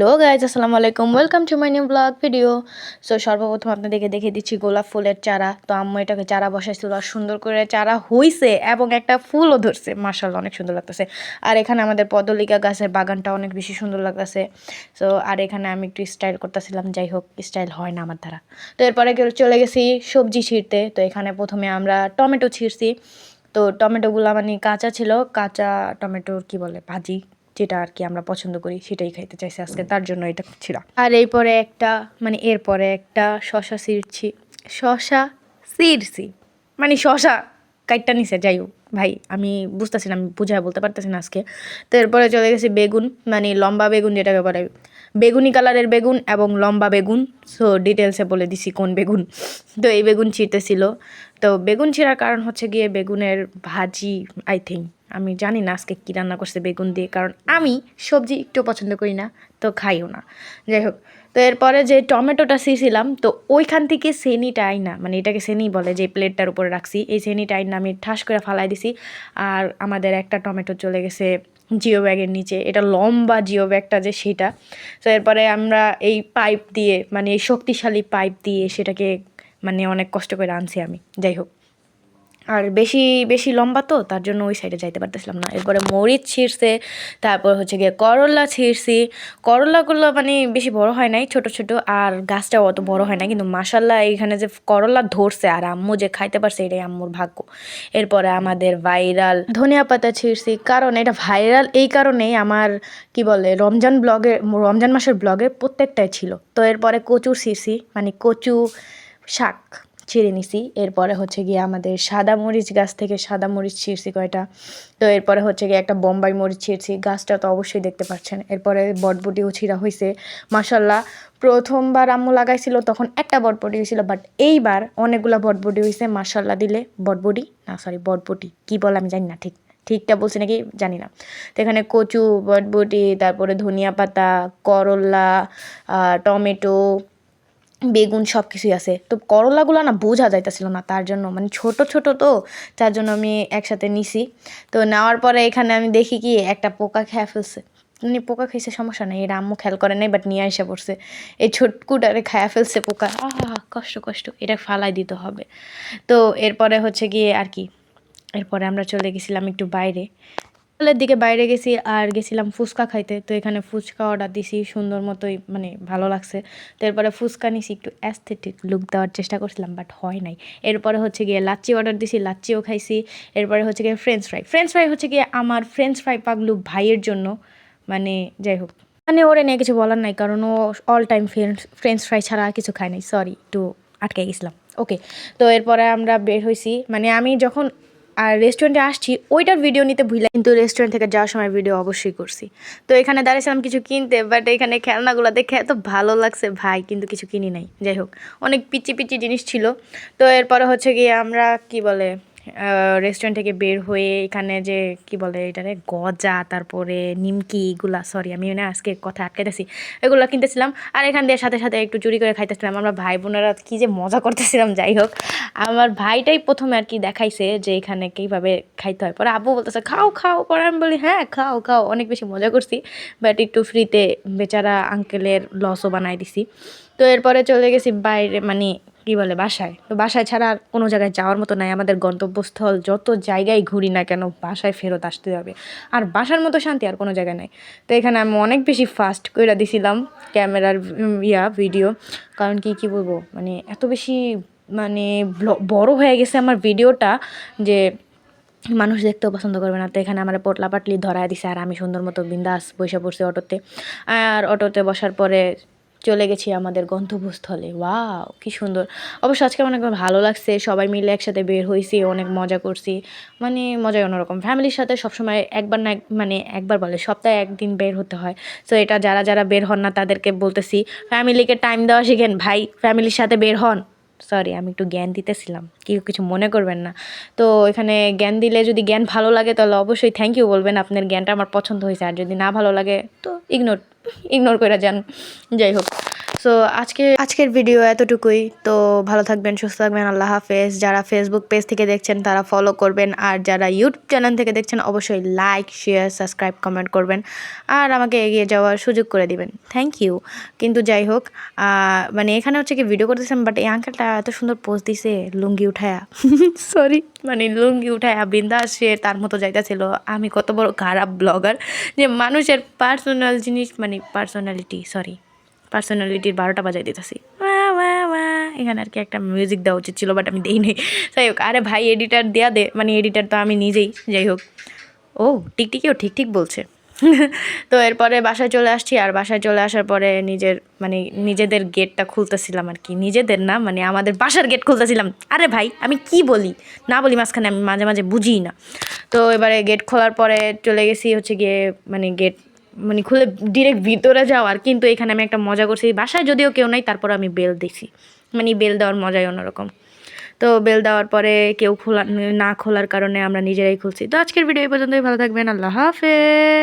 Hello guys, আসসালামু আলাইকুম। Welcome to my new blog video. So সর্বপ্রথম আপনাদেরকে দেখে দিচ্ছি গোলাপ ফুলের চারা। তো আম্মু এটাকে চারা বসাইছিল আর সুন্দর করে চারা হইছে এবং একটা ফুলও ধরছে। মাশাআল্লাহ, অনেক সুন্দর লাগতেছে। আর এখানে আমাদের পদলিকা গাছের বাগানটা অনেক বেশি সুন্দর লাগতেছে। সো আর এখানে আমি একটু স্টাইল করতেছিলাম, যাই হোক স্টাইল হয় না আমার দ্বারা। তো এরপরে চলে গেছি সবজি ছিঁড়তে। তো এখানে প্রথমে আমরা টমেটো ছিঁড়ছি। তো টমেটোগুলো মানে কাঁচা ছিল, কাঁচা টমেটোর কি বলে ভাজি, যেটা আর কি আমরা পছন্দ করি সেটাই খাইতে চাইছি আজকে, তার জন্য এটা ছিল। আর এরপরে একটা শশা ছিঁড়ছি মানে শশা কাইটটা নিছে, যাই হোক ভাই আমি বুঝতেছি না, আমি বুঝায় বলতে পারতেছি না আজকে। তো এরপরে চলে গেছি বেগুন, মানে লম্বা বেগুন যেটাকে বলে, বেগুনি কালারের বেগুন এবং লম্বা বেগুন। সো ডিটেলসে বলে দিছি কোন বেগুন। তো এই বেগুন ছিঁড়তেছিল। তো বেগুন ছিঁড়ার কারণ হচ্ছে গিয়ে বেগুনের ভাজি, আই থিঙ্ক, আমি জানি না আজকে কী রান্না করছে বেগুন দিয়ে, কারণ আমি সবজি একটু পছন্দ করি না, তো খাইও না। যাই হোক, তো এরপরে যে টমেটোটা ছিঁড়ছিলাম, তো ওইখান থেকে সেনিটা আইনা, মানে এটাকে সেনি বলে, যে প্লেটটার উপরে রাখছি, এই সেনিটা আইনা আমি ঠাস করে ফালাই দিছি। আর আমাদের একটা টমেটো চলে গেছে জিও ব্যাগের নিচে, এটা লম্বা জিও ব্যাগটা যে সেটা। তো এরপরে আমরা এই পাইপ দিয়ে, মানে এই শক্তিশালী পাইপ দিয়ে সেটাকে মানে অনেক কষ্ট করে আনছি আমি। যাই হোক, আর বেশি বেশি লম্বা তো তার জন্য ওই সাইডে যাইতে পারতেছিলাম না। এরপরে মরিচ ছিঁড়ছে, তারপর হচ্ছে গিয়ে করলা ছিঁড়ছি। করলাগুলো মানে বেশি বড় হয় নাই, ছোট ছোট, আর গাছটাও অত বড় হয় না, কিন্তু মাসাল্লাহ এইখানে যে করলা ধরছে আর আম্মু যে খাইতে পারছে এটাই আম্মুর ভাগ্য। এরপরে আমাদের ভাইরাল ধনিয়া পাতা ছিঁড়ছি, কারণ এটা ভাইরাল এই কারণেই আমার কি বলে রমজান মাসের ব্লগের প্রত্যেকটাই ছিল। তো এরপরে কচু ছিঁড়ছি, মানে কচু শাক ছিঁড়ে নিছি। এরপরে হচ্ছে গিয়ে আমাদের সাদা মরিচ গাছ থেকে সাদা মরিচ ছিঁড়ছি কয়টা। তো এরপরে হচ্ছে গিয়ে একটা বোম্বাই মরিচ ছিঁড়ছি, গাছটা তো অবশ্যই দেখতে পাচ্ছেন। এরপরে বটবটিও ছিঁড়া হয়েছে। মাশাল্লাহ, প্রথমবার আম্মু লাগাইছিল তখন একটা বটবটি হয়েছিল, বাট এইবার অনেকগুলো বটবটি হয়েছে মাশাল্লাহ দিলে। বটবটি কী বলে আমি জানি না, ঠিকটা বলছি নাকি জানি না। তো এখানে কচু, বটবটি, তারপরে ধনিয়া পাতা, করলা, টমেটো, বেগুন সব কিছুই আছে। তো করলাগুলো না বোঝা যাইতেছিল না, তার জন্য মানে ছোট ছোট, তো তার জন্য আমি একসাথে নিছি। তো নেওয়ার পরে এখানে আমি দেখি কি একটা পোকা খেয়ে ফেলছে। মানে পোকা খেয়েছে সমস্যা নেই, এটা আম্মু খেয়াল করে নাই, বাট নিয়ে এসে পড়ছে। এই ছোটকুটারে খায়া ফেলছে পোকা, আহা কষ্ট কষ্ট, এটা ফালাই দিতে হবে। তো এরপরে হচ্ছে গিয়ে আর কি, এরপরে আমরা চলে গেছিলাম একটু বাইরে, সকালের দিকে বাইরে গেছি আর গেছিলাম ফুচকা খাইতে। তো এখানে ফুচকা অর্ডার দিছি সুন্দর মতোই, মানে ভালো লাগছে। তো এরপরে ফুচকা নিছি, একটু অ্যাস্থেটিক লুক দেওয়ার চেষ্টা করছিলাম, বাট হয় নাই। এরপরে হচ্ছে গিয়ে লাচ্ছি অর্ডার দিছি, লাচ্ছিও খাইছি। এরপরে হচ্ছে গিয়ে ফ্রেঞ্চ ফ্রাই হচ্ছে গিয়ে আমার ফ্রেঞ্চ ফ্রাই পাগলু ভাইয়ের জন্য, মানে যাই হোক, মানে ওরে নিয়ে কিছু বলার নাই, কারণ ও অল টাইম ফ্রেঞ্চ ফ্রাই ছাড়া আর কিছু খায় নাই। সরি, একটু আটকে গেছিলাম। ওকে, তো এরপরে আমরা বের হয়েছি, মানে আমি যখন আর রেস্টুরেন্টে আসছি ওইটার ভিডিও নিতে ভুলে, কিন্তু রেস্টুরেন্ট থেকে যাওয়ার সময় ভিডিও অবশ্যই করছি। তো এখানে দাঁড়িয়েছিলাম কিছু কিনতে, বাট এখানে খেলনাগুলো দেখে এত ভালো লাগছে ভাই, কিন্তু কিছু কিনি নাই। যাই হোক, অনেক পিচি পিচি জিনিস ছিল। তো এরপরে হচ্ছে গিয়ে আমরা কি বলে রেস্টুরেন্ট থেকে বের হয়ে এখানে যে কি বলে এটারে গজা, তারপরে নিমকি, এগুলা, সরি আমি না আজকে কথা আটকাইতেছি, এগুলো কিনতেছিলাম। আর এখান দিয়ে সাথে সাথে একটু চুরি করে খাইতেছিলাম। আমরা ভাই বোনেরা কি যে মজা করতেছিলাম। যাই হোক, আমার ভাইটাই প্রথমে আর কি দেখাইছে যে এখানে কীভাবে খাইতে হয়, পরে আব্বু বলতেছে খাও খাও, পরে আমি বলি হ্যাঁ খাও খাও, অনেক বেশি মজা করছি। বাট একটু ফ্রিতে বেচারা আঙ্কেলের লসও বানাই দিছি। তো এরপরে চলে গেছি বাইরে, মানে কী বলে বাসায়। তো বাসায় ছাড়া আর কোনো জায়গায় যাওয়ার মতো নাই, আমাদের গন্তব্যস্থল যত জায়গায় ঘুরি না কেন বাসায় ফেরত আসতে হবে, আর বাসার মতো শান্তি আর কোনো জায়গায় নাই। তো এখানে আমি অনেক বেশি ফাস্ট করে দিছিলাম ক্যামেরার ভিডিও, কারণ কি বলবো, মানে এত বেশি মানে বড় হয়ে গেছে আমার ভিডিওটা যে মানুষ দেখতেও পছন্দ করবে না। তো এখানে আমার পোটলা পাটলি ধরায় দিছে, আর আমি সুন্দর মতো বিন্দাস বসে পড়ছি অটোতে। আর অটোতে বসার পরে চলে গেছি আমাদের গন্তব্যস্থলে। ওয়াও কি সুন্দর! অবশ্য আজকে অনেক ভালো লাগছে, সবাই মিলে একসাথে বের হয়েছি, অনেক মজা করছি, মানে মজাই অন্যরকম। ফ্যামিলির সাথে সবসময় একবার না মানে একবার বলে সপ্তাহে একদিন বের হতে হয়। সো এটা যারা যারা বের হন না তাদেরকে বলতেছি, ফ্যামিলিকে টাইম দেওয়া শিখেন ভাই, ফ্যামিলির সাথে বের হন। সরি, আমি একটু জ্ঞান দিতেছিলাম, কেউ কিছু মনে করবেন না। তো এখানে জ্ঞান দিলে যদি জ্ঞান ভালো লাগে তাহলে অবশ্যই থ্যাংক ইউ বলবেন, আপনার জ্ঞানটা আমার পছন্দ হয়েছে। আর যদি না ভালো লাগে তো ইগনোর করে যান। যাই হোক, সো আজকের ভিডিও এতটুকুই। তো ভালো থাকবেন, সুস্থ থাকবেন, আল্লাহ হাফেজ। যারা ফেসবুক পেজ থেকে দেখছেন তারা ফলো করবেন, আর যারা ইউটিউব চ্যানেল থেকে দেখছেন অবশ্যই লাইক, শেয়ার, সাবস্ক্রাইব, কমেন্ট করবেন আর আমাকে এগিয়ে যাওয়ার সুযোগ করে দিবেন। Thank you. কিন্তু যাই হোক, মানে এখানে হচ্ছে কি ভিডিও করতেছেন, বাট এই আঙ্কেলটা এত সুন্দর পোজ দিছে লুঙ্গি উঠায়া সরি, মানে লুঙ্গি উঠায়া বিন্দাস সে তার মতো যাইতেছিল। আমি কত বড় খারাপ ব্লগার যে মানুষের পার্সোনাল জিনিস, মানে পার্সোনালিটির 12টা বাজাই দিতেছি। এখানে আর কি একটা মিউজিক দেওয়া উচিত ছিল, বাট আমি দিই নি। যাই হোক, আরে ভাই এডিটার দেয়া দে, মানে এডিটার তো আমি নিজেই। যাই হোক, ও টিকটিকিও ঠিক বলছে। তো এরপরে বাসায় চলে আসছি, আর বাসায় চলে আসার পরে নিজেদের গেটটা খুলতেছিলাম আর কি। নিজেদের না, মানে আমাদের বাসার গেট খুলতেছিলাম। আরে ভাই আমি কি বলি না বলি মাঝখানে, আমি মাঝে মাঝে বুঝি না। তো এবারে গেট খোলার পরে চলে গেছি হচ্ছে গিয়ে, মানে গেট মানে খুলে ডিরেক্ট ভিতরে যাওয়ার। কিন্তু এখানে আমি একটা মজা করছি, বাসায় যদিও কেউ নাই তারপর আমি বেল দিছি, মানে বেল দেওয়ার মজাই অন্যরকম। তো বেল দেওয়ার পরে কেউ না খোলার কারণে আমরা নিজেরাই খুলছি। তো আজকের ভিডিও এই পর্যন্তই। ভালো থাকবেন, আল্লাহ হাফেজ।